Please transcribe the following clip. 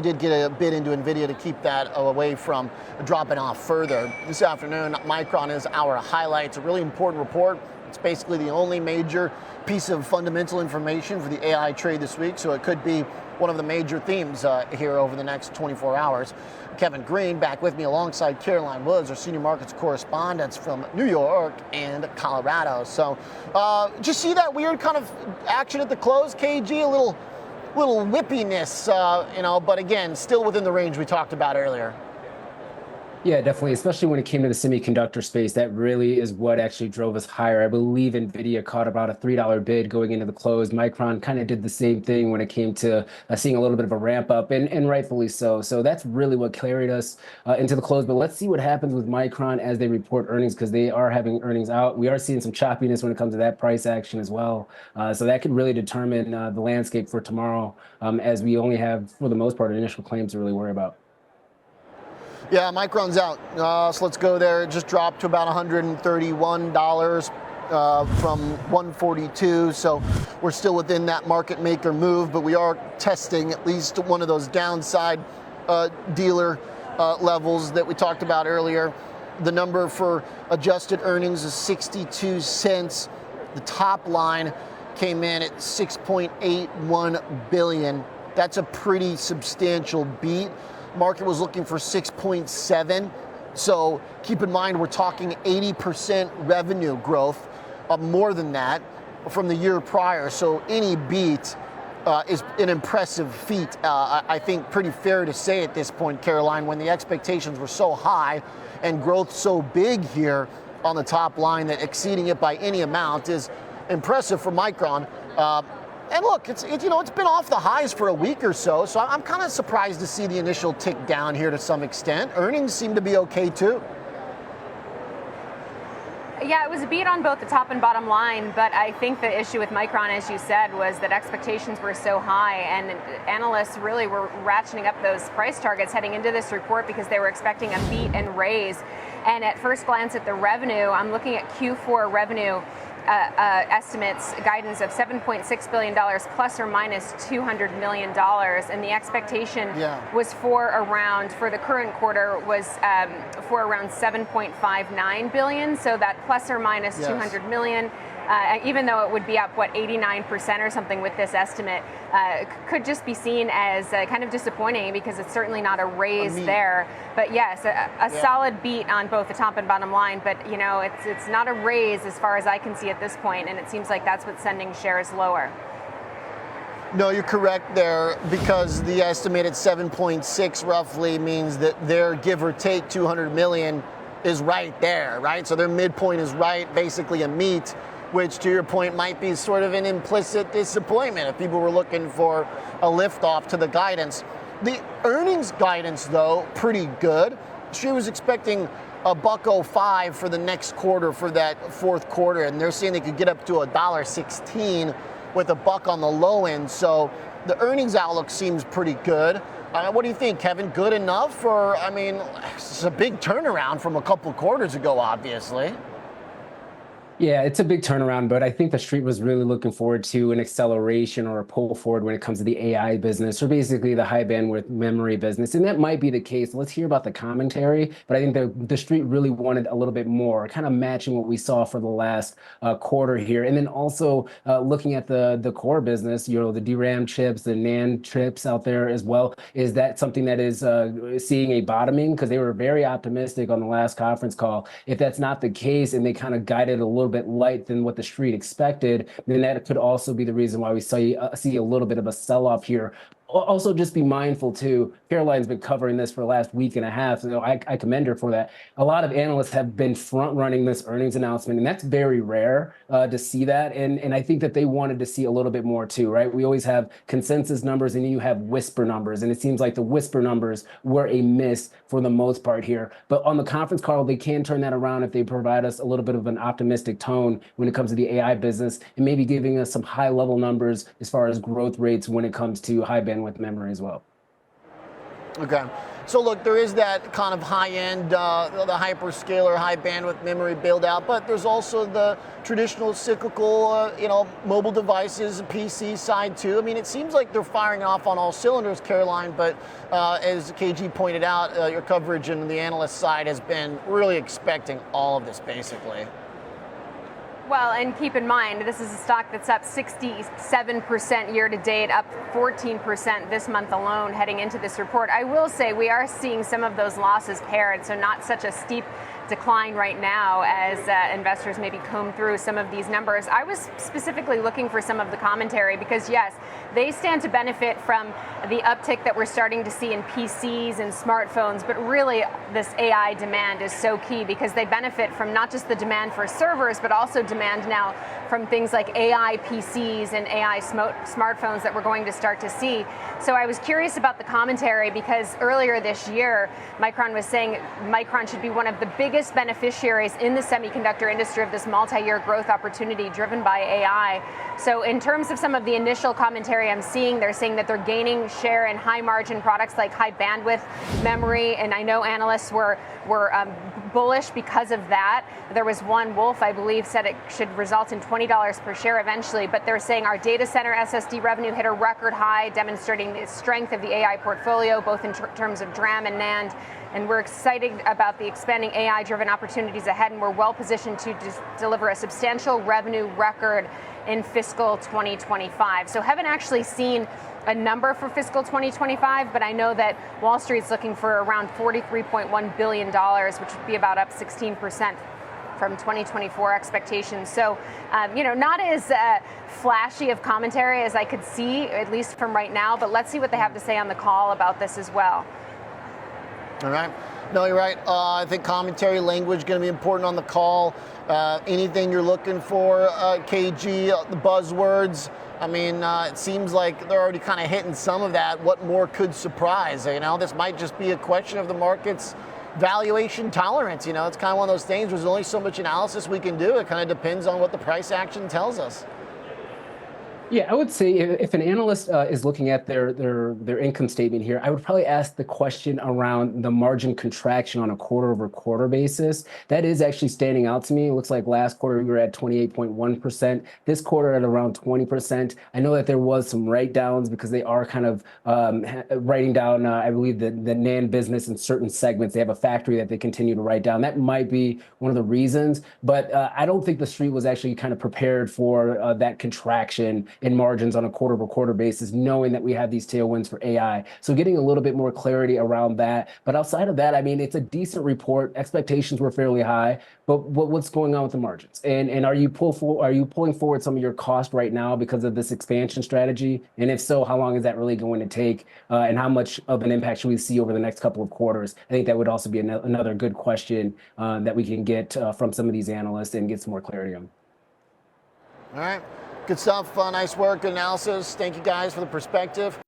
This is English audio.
we did get a bid into NVIDIA to keep that away from dropping off further. This afternoon, Micron is our highlight. It's a really important report. It's basically the only major piece of fundamental information for the AI trade this week, so it could be one of the major themes here over the next 24 hours. Kevin Green back with me alongside Caroline Woods, our senior markets correspondents from New York and Colorado. So just see that weird kind of action at the close, KG, a little whippiness, but again, still within the range we talked about earlier. Yeah, definitely, especially when it came to the semiconductor space. That really is what actually drove us higher. I believe NVIDIA caught about a $3 bid going into the close. Micron kind of did the same thing when it came to seeing a little bit of a ramp up, and rightfully so. So that's really what carried us into the close. But let's see what happens with Micron as they report earnings, because they are having earnings out. We are seeing some choppiness when it comes to that price action as well. So that could really determine the landscape for tomorrow, as we only have, for the most part, initial claims to really worry about. Yeah, Micron's out. So let's go there. It just dropped to about $131 from $142. So we're still within that market maker move, but we are testing at least one of those downside dealer levels that we talked about earlier. The number for adjusted earnings is 62 cents. The top line came in at 6.81 billion. That's a pretty substantial beat. Market was looking for 6.7. So keep in mind, we're talking 80% revenue growth, more than that from the year prior. So any beat is an impressive feat. I think pretty fair to say at this point, Caroline, when the expectations were so high and growth so big here on the top line, that exceeding it by any amount is impressive for Micron. And look, it's been off the highs for a week or so, so I'm kind of surprised to see the initial tick down here to some extent. Earnings seem to be okay too. Yeah, it was a beat on both the top and bottom line, but I think the issue with Micron, as you said, was that expectations were so high, and analysts really were ratcheting up those price targets heading into this report because they were expecting a beat and raise. And at first glance at the revenue, I'm looking at Q4 revenue estimates, guidance of $7.6 billion plus or minus $200 million, and the expectation was for the current quarter was for around 7.59 billion. So that plus or minus 200 million. Even though it would be up, 89% or something with this estimate, could just be seen as kind of disappointing because it's certainly not a raise there. But yes, a solid beat on both the top and bottom line. But, it's not a raise as far as I can see at this point, and it seems like that's what's sending shares lower. No, you're correct there, because the estimated 7.6 roughly means that their give or take 200 million is right there, right? So their midpoint is right, basically a meet, which to your point might be sort of an implicit disappointment if people were looking for a liftoff to the guidance. The earnings guidance, though, pretty good. She was expecting a $1.05 for the next quarter, for that fourth quarter, and they're saying they could get up to $1.16 with $1 on the low end. So the earnings outlook seems pretty good. What do you think, Kevin? Good enough? Or, it's a big turnaround from a couple quarters ago, obviously. Yeah, it's a big turnaround, but I think the street was really looking forward to an acceleration or a pull forward when it comes to the AI business, or basically the high bandwidth memory business. And that might be the case. Let's hear about the commentary, but I think the street really wanted a little bit more, kind of matching what we saw for the last quarter here. And then also looking at the core business, the DRAM chips, the NAND chips out there as well. Is that something that is seeing a bottoming? Because they were very optimistic on the last conference call. If that's not the case, and they kind of guided a little bit light than what the street expected, then that could also be the reason why we see a little bit of a sell-off here. Also, just be mindful too, Caroline's been covering this for the last week and a half, so I commend her for that. A lot of analysts have been front-running this earnings announcement, and that's very rare to see that, and I think that they wanted to see a little bit more too, right? We always have consensus numbers, and you have whisper numbers, and it seems like the whisper numbers were a miss for the most part here. But on the conference call, they can turn that around if they provide us a little bit of an optimistic tone when it comes to the AI business, and maybe giving us some high-level numbers as far as growth rates when it comes to high bandwidth memory as well. Okay. So look, there is that kind of high-end, the hyperscaler, high bandwidth memory build out, but there's also the traditional cyclical, mobile devices, PC side too. I mean, it seems like they're firing off on all cylinders, Caroline, but as KG pointed out, your coverage and the analyst side has been really expecting all of this basically. Well, and keep in mind, this is a stock that's up 67% year to date, up 14% this month alone heading into this report. I will say we are seeing some of those losses paired, so not such a steep decline right now as investors maybe comb through some of these numbers. I was specifically looking for some of the commentary because, yes, they stand to benefit from the uptick that we're starting to see in PCs and smartphones, but really this AI demand is so key because they benefit from not just the demand for servers, but also demand now from things like AI PCs and AI smartphones that we're going to start to see. So I was curious about the commentary because earlier this year, Micron was saying Micron should be one of the biggest beneficiaries in the semiconductor industry of this multi-year growth opportunity driven by AI. So in terms of some of the initial commentary I'm seeing, they're saying that they're gaining share in high margin products like high bandwidth memory, and I know analysts were bullish because of that. There was one, Wolf, I believe, said it should result in $20 per share eventually, but they're saying our data center SSD revenue hit a record high, demonstrating the strength of the AI portfolio, both in terms of DRAM and NAND. And we're excited about the expanding AI-driven opportunities ahead, and we're well positioned to deliver a substantial revenue record in fiscal 2025. So haven't actually seen a number for fiscal 2025, but I know that Wall Street's looking for around $43.1 billion, which would be about up 16% from 2024 expectations. So, not as flashy of commentary as I could see, at least from right now, but let's see what they have to say on the call about this as well. All right. No, you're right. I think commentary language going to be important on the call. Anything you're looking for, KG, the buzzwords. I mean, it seems like they're already kind of hitting some of that. What more could surprise? This might just be a question of the market's valuation tolerance. It's kind of one of those things where there's only so much analysis we can do. It kind of depends on what the price action tells us. Yeah, I would say if an analyst is looking at their income statement here, I would probably ask the question around the margin contraction on a quarter-over-quarter basis. That is actually standing out to me. It looks like last quarter we were at 28.1%. This quarter at around 20%. I know that there was some write-downs because they are kind of writing down, I believe, the NAND business in certain segments. They have a factory that they continue to write down. That might be one of the reasons, but I don't think the street was actually kind of prepared for that contraction in margins on a quarter-over-quarter basis, knowing that we have these tailwinds for AI. So getting a little bit more clarity around that. But outside of that, I mean, it's a decent report. Expectations were fairly high, but what's going on with the margins? And are you pulling forward some of your cost right now because of this expansion strategy? And if so, how long is that really going to take? And how much of an impact should we see over the next couple of quarters? I think that would also be another good question that we can get from some of these analysts and get some more clarity on. All right. Good stuff. Nice work, good analysis. Thank you guys for the perspective.